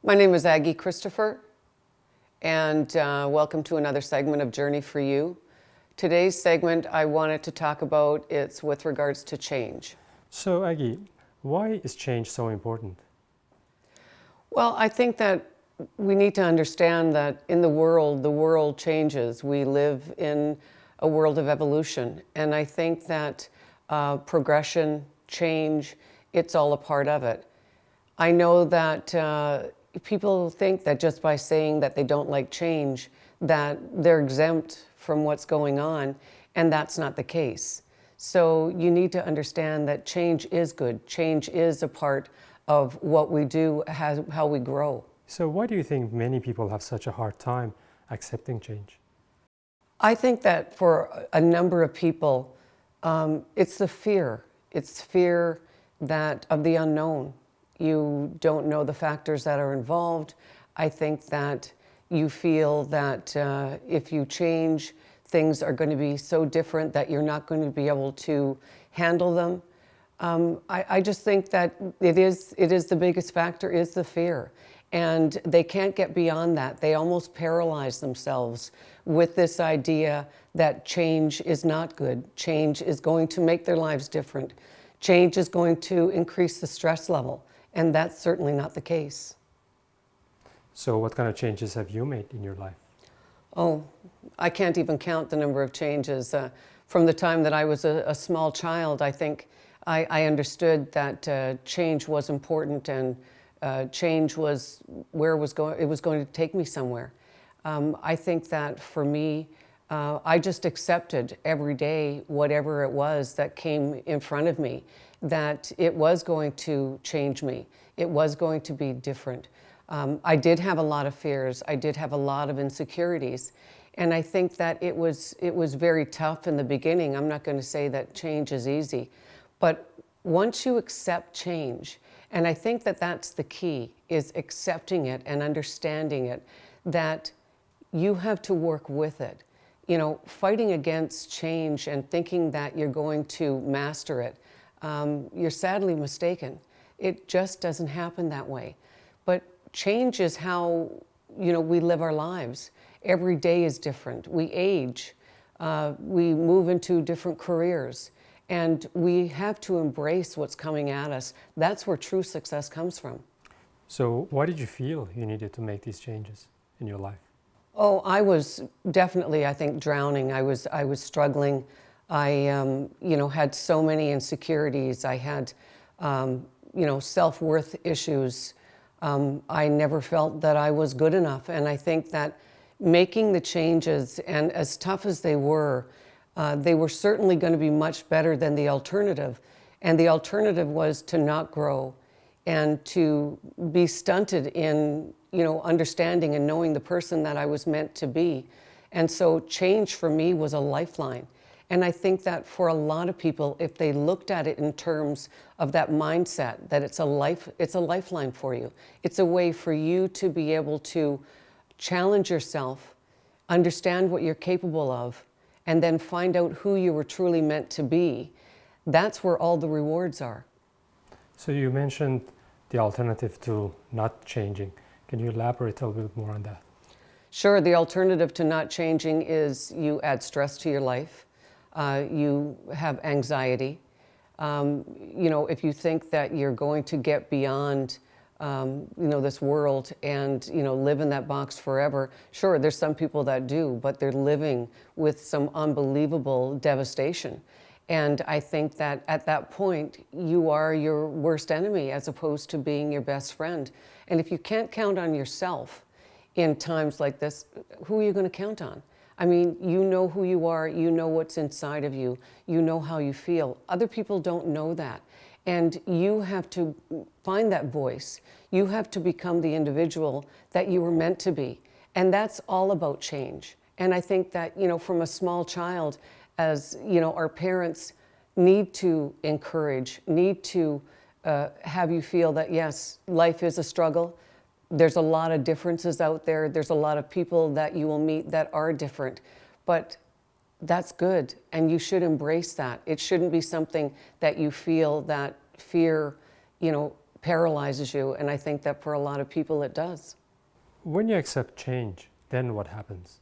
My name is Aggie Christopher, and welcome to another segment of Journey for You. Today's segment I wanted to talk about, it's with regards to change. So, Aggie, why is change so important? Well, I think that we need to understand that in the world changes. We live in a world of evolution, and I think that progression, change, it's all a part of it. I know that people think that just by saying that they don't like change, that they're exempt from what's going on, and that's not the case. So you need to understand that change is good. Change is a part of what we do, how we grow. So, why do you think many people have such a hard time accepting change? I think that for a number of people, it's the fear. It's fear that of the unknown. You don't know the factors that are involved. I think that you feel that if you change, things are going to be so different that you're not going to be able to handle them. I just think that it is the biggest factor is the fear. And they can't get beyond that. They almost paralyze themselves with this idea that change is not good. Change is going to make their lives different. Change is going to increase the stress level. And that's certainly not the case. So, what kind of changes have you made in your life? Oh, I can't even count the number of changes. From the time that I was a small child, I think I understood that change was important, and change was where it was going to take me somewhere. I think that for me, I just accepted every day whatever it was that came in front of me, that it was going to change me. It was going to be different. I did have a lot of fears. I did have a lot of insecurities. And I think that it was very tough in the beginning. I'm not going to say that change is easy. But once you accept change, and I think that that's the key, is accepting it and understanding it, that you have to work with it. You know, fighting against change and thinking that you're going to master it, you're sadly mistaken. It just doesn't happen that way. But change is how, we live our lives. Every day is different. We age. We move into different careers. And we have to embrace what's coming at us. That's where true success comes from. So, why did you feel you needed to make these changes in your life? Oh, I was definitely, I think, drowning. I was struggling. I, had so many insecurities. I had, self-worth issues. I never felt that I was good enough. And I think that making the changes, and as tough as they were certainly going to be much better than the alternative. And the alternative was to not grow and to be stunted in, understanding and knowing the person that I was meant to be. And so change for me was a lifeline. And I think that for a lot of people, if they looked at it in terms of that mindset, that it's a lifeline for you. It's a way for you to be able to challenge yourself, understand what you're capable of, and then find out who you were truly meant to be. That's where all the rewards are. So, you mentioned the alternative to not changing. Can you elaborate a little bit more on that? Sure, the alternative to not changing is you add stress to your life. You have anxiety. If you think that you're going to get beyond, this world and, live in that box forever, sure, there's some people that do, but they're living with some unbelievable devastation. And I think that at that point, you are your worst enemy as opposed to being your best friend. And if you can't count on yourself in times like this, who are you going to count on? I mean, you know who you are, you know what's inside of you, you know how you feel. Other people don't know that. And you have to find that voice. You have to become the individual that you were meant to be. And that's all about change. And I think that, from a small child, as, our parents need to encourage, need to have you feel that, yes, life is a struggle. There's a lot of differences out there. There's a lot of people that you will meet that are different. But that's good, and you should embrace that. It shouldn't be something that you feel that fear, paralyzes you, and I think that for a lot of people it does. When you accept change, then what happens?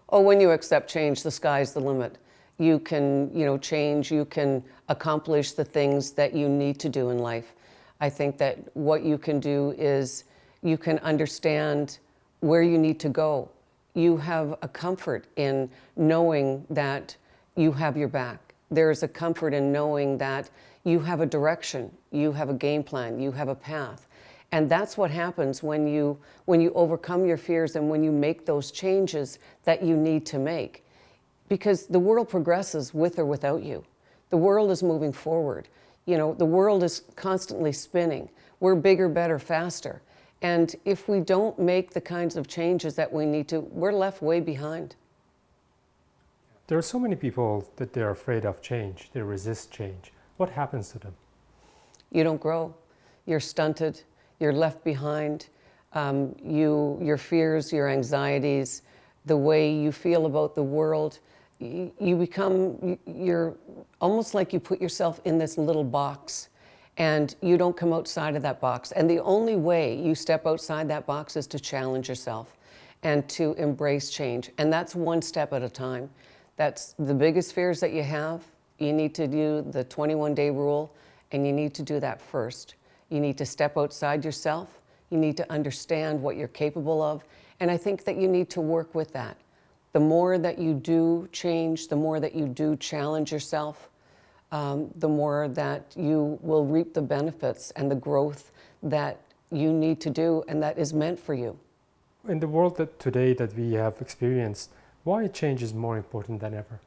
Oh, when you accept change, the sky's the limit. You can, change, you can accomplish the things that you need to do in life. I think that what you can do is you can understand where you need to go. You have a comfort in knowing that you have your back. There is a comfort in knowing that you have a direction, you have a game plan, you have a path. And that's what happens when you overcome your fears and when you make those changes that you need to make. Because the world progresses with or without you. The world is moving forward. The world is constantly spinning. We're bigger, better, faster. And if we don't make the kinds of changes that we need to, we're left way behind. There are so many people that they're afraid of change. They resist change. What happens to them? You don't grow. You're stunted. You're left behind. Your fears, your anxieties, the way you feel about the world, you're almost like you put yourself in this little box and you don't come outside of that box. And the only way you step outside that box is to challenge yourself and to embrace change. And that's one step at a time. That's the biggest fears that you have. You need to do the 21-day rule, and you need to do that first. You need to step outside yourself. You need to understand what you're capable of. And I think that you need to work with that. The more that you do change, the more that you do challenge yourself, the more that you will reap the benefits and the growth that you need to do and that is meant for you. In the world today that we have experienced, why change is more important than ever?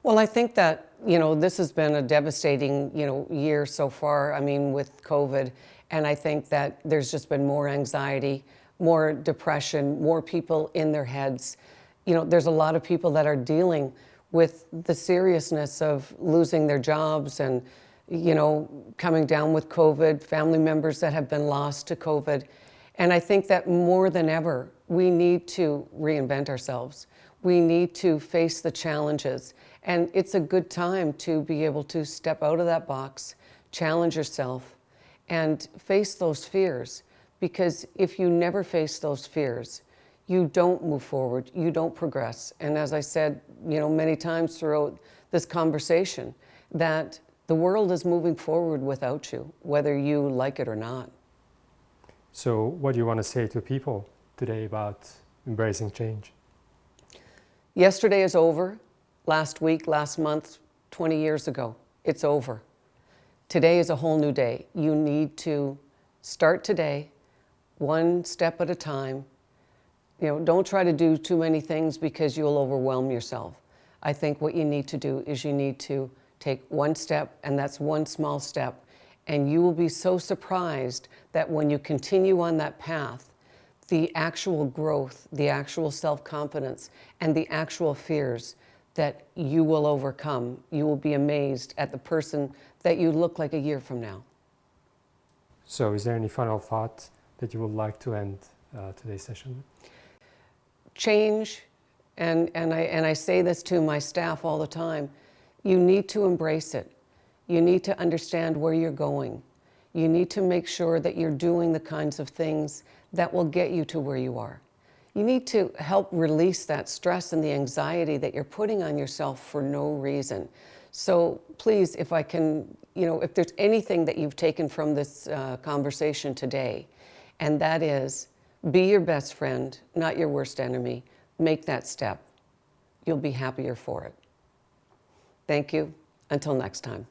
Well, I think that, this has been a devastating, year so far, with COVID. And I think that there's just been more anxiety, more depression, more people in their heads. There's a lot of people that are dealing with the seriousness of losing their jobs and, coming down with COVID, family members that have been lost to COVID. And I think that more than ever, we need to reinvent ourselves. We need to face the challenges. And it's a good time to be able to step out of that box, challenge yourself, and face those fears. Because if you never face those fears, you don't move forward, you don't progress. And as I said, many times throughout this conversation, that the world is moving forward without you, whether you like it or not. So what do you want to say to people today about embracing change? Yesterday is over. Last week, last month, 20 years ago, it's over. Today is a whole new day. You need to start today, one step at a time. Don't try to do too many things because you'll overwhelm yourself. I think what you need to do is you need to take one step, and that's one small step, and you will be so surprised that when you continue on that path, the actual growth, the actual self-confidence, and the actual fears that you will overcome. You will be amazed at the person that you look like a year from now. So is there any final thought that you would like to end today's session with? Change, and I say this to my staff all the time, you need to embrace it. You need to understand where you're going. You need to make sure that you're doing the kinds of things that will get you to where you are. You need to help release that stress and the anxiety that you're putting on yourself for no reason. So please, if I can, if there's anything that you've taken from this conversation today, and that is, be your best friend, not your worst enemy. Make that step. You'll be happier for it. Thank you. Until next time.